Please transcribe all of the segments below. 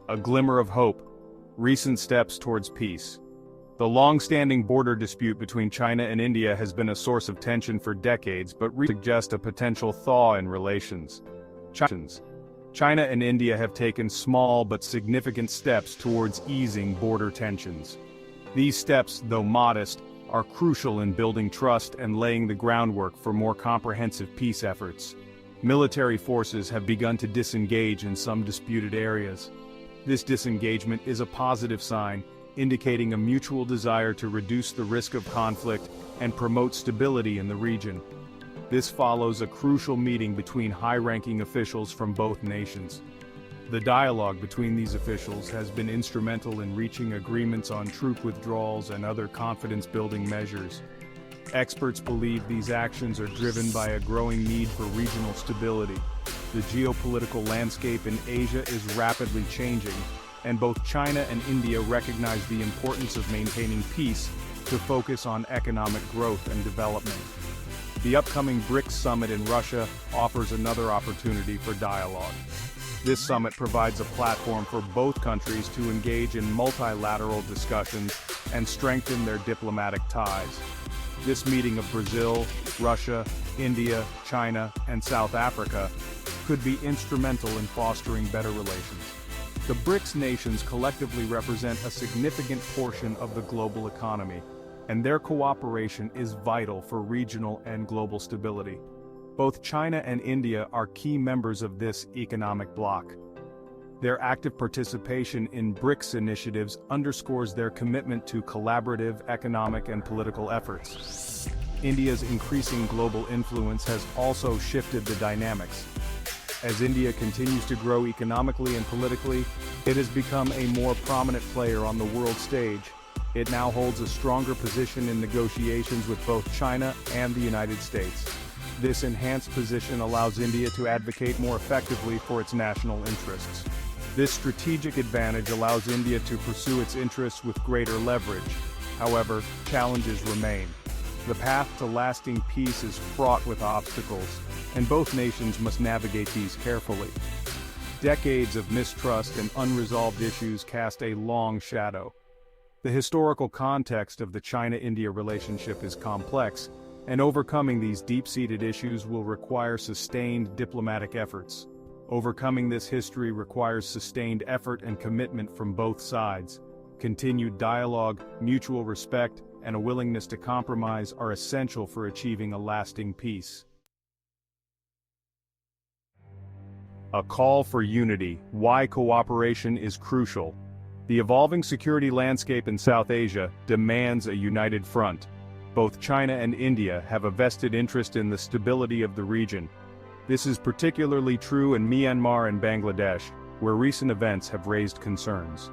A glimmer of hope. Recent steps towards peace. The long-standing border dispute between China and India has been a source of tension for decades, but suggests a potential thaw in relations. China and India have taken small but significant steps towards easing border tensions. These steps, though modest, are crucial in building trust and laying the groundwork for more comprehensive peace efforts. Military forces have begun to disengage in some disputed areas. This disengagement is a positive sign, indicating a mutual desire to reduce the risk of conflict and promote stability in the region. This follows a crucial meeting between high-ranking officials from both nations. The dialogue between these officials has been instrumental in reaching agreements on troop withdrawals and other confidence-building measures. Experts believe these actions are driven by a growing need for regional stability. The geopolitical landscape in Asia is rapidly changing, and both China and India recognize the importance of maintaining peace to focus on economic growth and development. The upcoming BRICS summit in Russia offers another opportunity for dialogue. This summit provides a platform for both countries to engage in multilateral discussions and strengthen their diplomatic ties. This meeting of Brazil, Russia, India, China, and South Africa could be instrumental in fostering better relations. The BRICS nations collectively represent a significant portion of the global economy, and their cooperation is vital for regional and global stability. Both China and India are key members of this economic bloc. Their active participation in BRICS initiatives underscores their commitment to collaborative economic and political efforts. India's increasing global influence has also shifted the dynamics. As India continues to grow economically and politically, it has become a more prominent player on the world stage. It now holds a stronger position in negotiations with both China and the United States. This enhanced position allows India to advocate more effectively for its national interests. This strategic advantage allows India to pursue its interests with greater leverage. However, challenges remain. The path to lasting peace is fraught with obstacles, and both nations must navigate these carefully. Decades of mistrust and unresolved issues cast a long shadow. The historical context of the China-India relationship is complex, and overcoming these deep-seated issues will require sustained diplomatic efforts. Overcoming this history requires sustained effort and commitment from both sides. Continued dialogue, mutual respect, and a willingness to compromise are essential for achieving a lasting peace. A call for unity. Why cooperation is crucial. The evolving security landscape in South Asia demands a united front. Both China and India have a vested interest in the stability of the region. This is particularly true in Myanmar and Bangladesh, where recent events have raised concerns.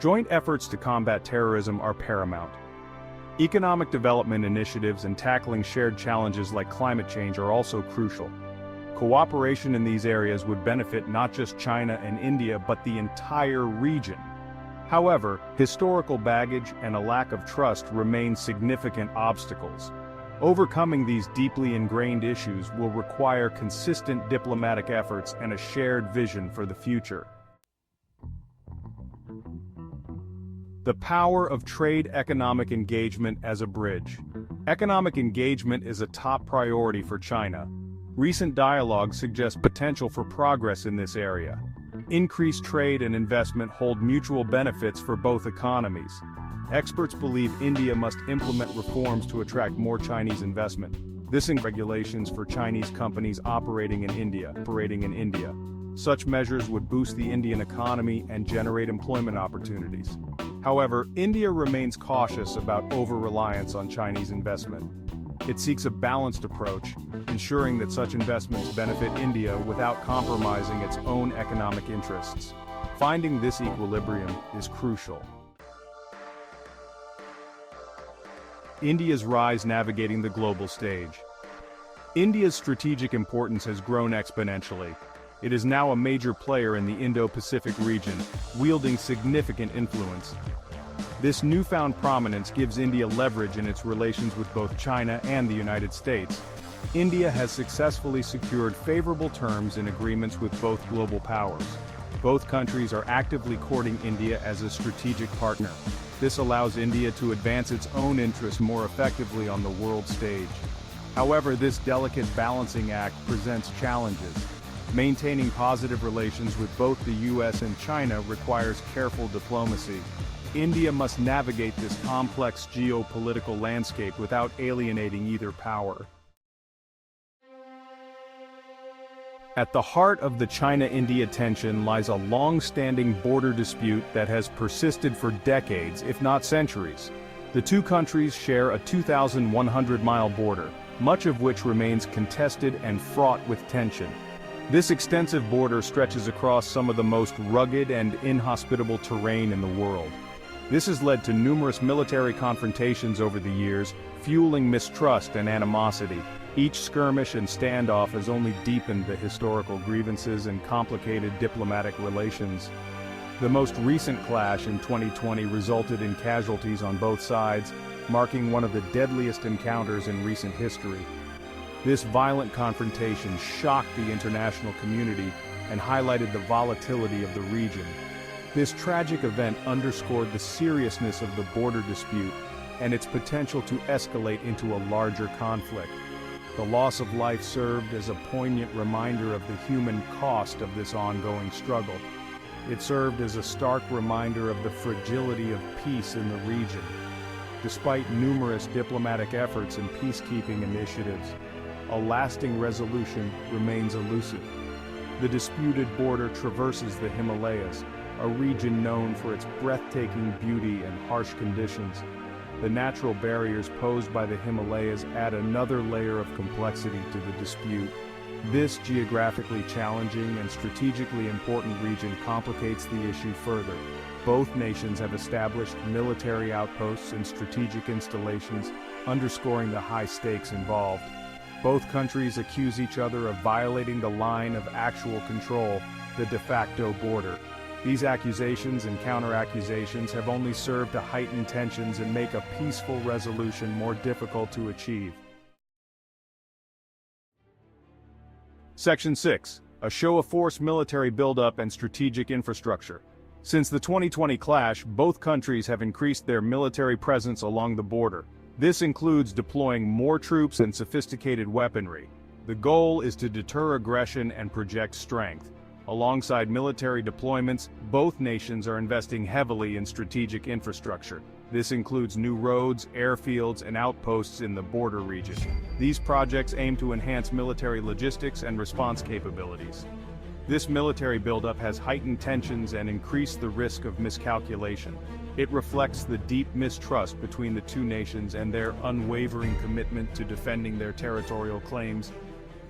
Joint efforts to combat terrorism are paramount. Economic development initiatives and tackling shared challenges like climate change are also crucial. Cooperation in these areas would benefit not just China and India but the entire region. However, historical baggage and a lack of trust remain significant obstacles. Overcoming these deeply ingrained issues will require consistent diplomatic efforts and a shared vision for the future. The power of trade economic engagement as a bridge. Economic engagement is a top priority for China. Recent dialogue suggests potential for progress in this area. Increased trade and investment hold mutual benefits for both economies. Experts believe India must implement reforms to attract more Chinese investment. This includes regulations for Chinese companies operating in India. Such measures would boost the Indian economy and generate employment opportunities. However, India remains cautious about over-reliance on Chinese investment. It seeks a balanced approach, ensuring that such investments benefit India without compromising its own economic interests. Finding this equilibrium is crucial. India's rise navigating the global stage. India's strategic importance has grown exponentially. It is now a major player in the Indo-Pacific region, wielding significant influence. This newfound prominence gives India leverage in its relations with both China and the United States. India has successfully secured favorable terms in agreements with both global powers. Both countries are actively courting India as a strategic partner. This allows India to advance its own interests more effectively on the world stage. However, this delicate balancing act presents challenges. Maintaining positive relations with both the US and China requires careful diplomacy. India must navigate this complex geopolitical landscape without alienating either power. At the heart of the China-India tension lies a long-standing border dispute that has persisted for decades, if not centuries. The two countries share a 2,100-mile border, much of which remains contested and fraught with tension. This extensive border stretches across some of the most rugged and inhospitable terrain in the world. This has led to numerous military confrontations over the years, fueling mistrust and animosity. Each skirmish and standoff has only deepened the historical grievances and complicated diplomatic relations. The most recent clash in 2020 resulted in casualties on both sides, marking one of the deadliest encounters in recent history. This violent confrontation shocked the international community and highlighted the volatility of the region. This tragic event underscored the seriousness of the border dispute and its potential to escalate into a larger conflict. The loss of life served as a poignant reminder of the human cost of this ongoing struggle. It served as a stark reminder of the fragility of peace in the region. Despite numerous diplomatic efforts and peacekeeping initiatives, a lasting resolution remains elusive. The disputed border traverses the Himalayas, a region known for its breathtaking beauty and harsh conditions. The natural barriers posed by the Himalayas add another layer of complexity to the dispute. This geographically challenging and strategically important region complicates the issue further. Both nations have established military outposts and strategic installations, underscoring the high stakes involved. Both countries accuse each other of violating the line of actual control, the de facto border. These accusations and counter-accusations have only served to heighten tensions and make a peaceful resolution more difficult to achieve. Section 6. A show of force military buildup and strategic infrastructure. Since the 2020 clash, both countries have increased their military presence along the border. This includes deploying more troops and sophisticated weaponry. The goal is to deter aggression and project strength. Alongside military deployments, both nations are investing heavily in strategic infrastructure. This includes new roads, airfields, and outposts in the border region. These projects aim to enhance military logistics and response capabilities. This military buildup has heightened tensions and increased the risk of miscalculation. It reflects the deep mistrust between the two nations and their unwavering commitment to defending their territorial claims.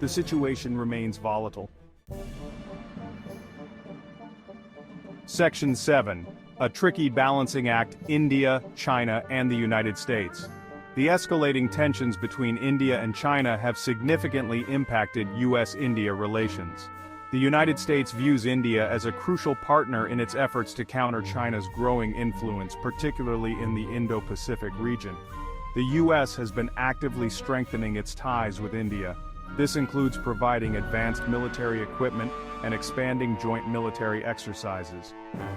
The situation remains volatile. Section 7. A tricky balancing act: India, China, and the United States. The escalating tensions between India and China have significantly impacted US-India relations. The United States views India as a crucial partner in its efforts to counter China's growing influence, particularly in the Indo-Pacific region. The US has been actively strengthening its ties with India. This includes providing advanced military equipment and expanding joint military exercises.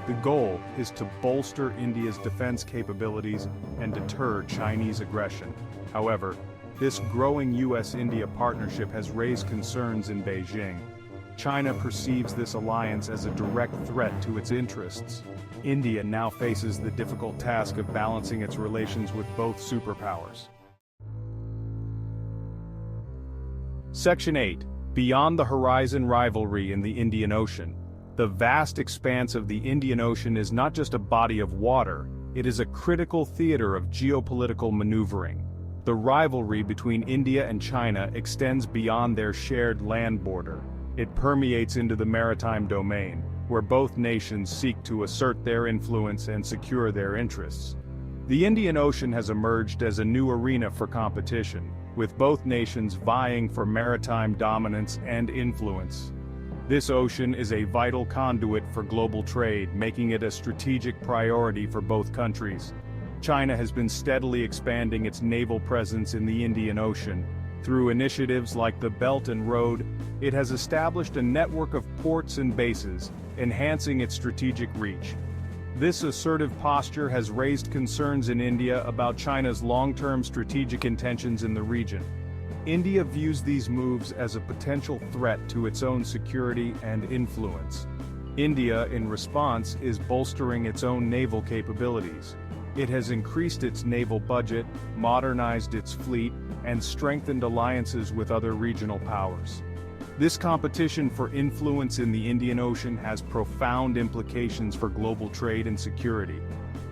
The goal is to bolster India's defense capabilities and deter Chinese aggression. However, this growing US-India partnership has raised concerns in Beijing. China perceives this alliance as a direct threat to its interests. India now faces the difficult task of balancing its relations with both superpowers. Section 8. Beyond the horizon rivalry in the Indian Ocean. The vast expanse of the Indian Ocean is not just a body of water, it is a critical theater of geopolitical maneuvering. The rivalry between India and China extends beyond their shared land border. It permeates into the maritime domain, where both nations seek to assert their influence and secure their interests. The Indian Ocean has emerged as a new arena for competition, with both nations vying for maritime dominance and influence. This ocean is a vital conduit for global trade, making it a strategic priority for both countries. China has been steadily expanding its naval presence in the Indian Ocean. Through initiatives like the Belt and Road, it has established a network of ports and bases, enhancing its strategic reach. This assertive posture has raised concerns in India about China's long-term strategic intentions in the region. India views these moves as a potential threat to its own security and influence. India, in response, is bolstering its own naval capabilities. It has increased its naval budget, modernized its fleet, and strengthened alliances with other regional powers. This competition for influence in the Indian Ocean has profound implications for global trade and security.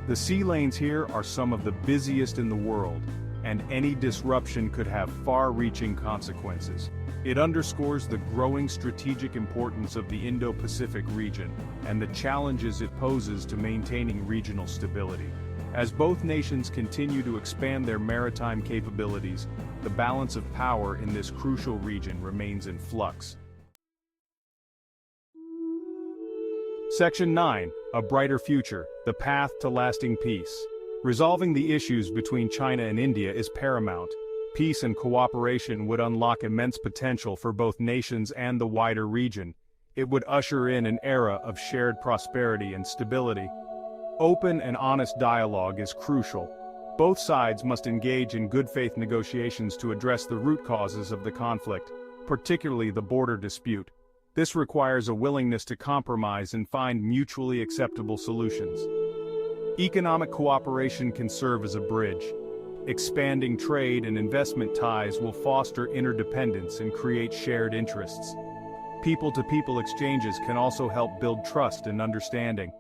The sea lanes here are some of the busiest in the world, and any disruption could have far-reaching consequences. It underscores the growing strategic importance of the Indo-Pacific region and the challenges it poses to maintaining regional stability. As both nations continue to expand their maritime capabilities, the balance of power in this crucial region remains in flux. Section 9. A Brighter Future, the Path to Lasting Peace. Resolving the issues between China and India is paramount. Peace and cooperation would unlock immense potential for both nations and the wider region. It would usher in an era of shared prosperity and stability. Open and honest dialogue is crucial. Both sides must engage in good faith negotiations to address the root causes of the conflict, particularly the border dispute. This requires a willingness to compromise and find mutually acceptable solutions. Economic cooperation can serve as a bridge. Expanding trade and investment ties will foster interdependence and create shared interests. People-to-people exchanges can also help build trust and understanding.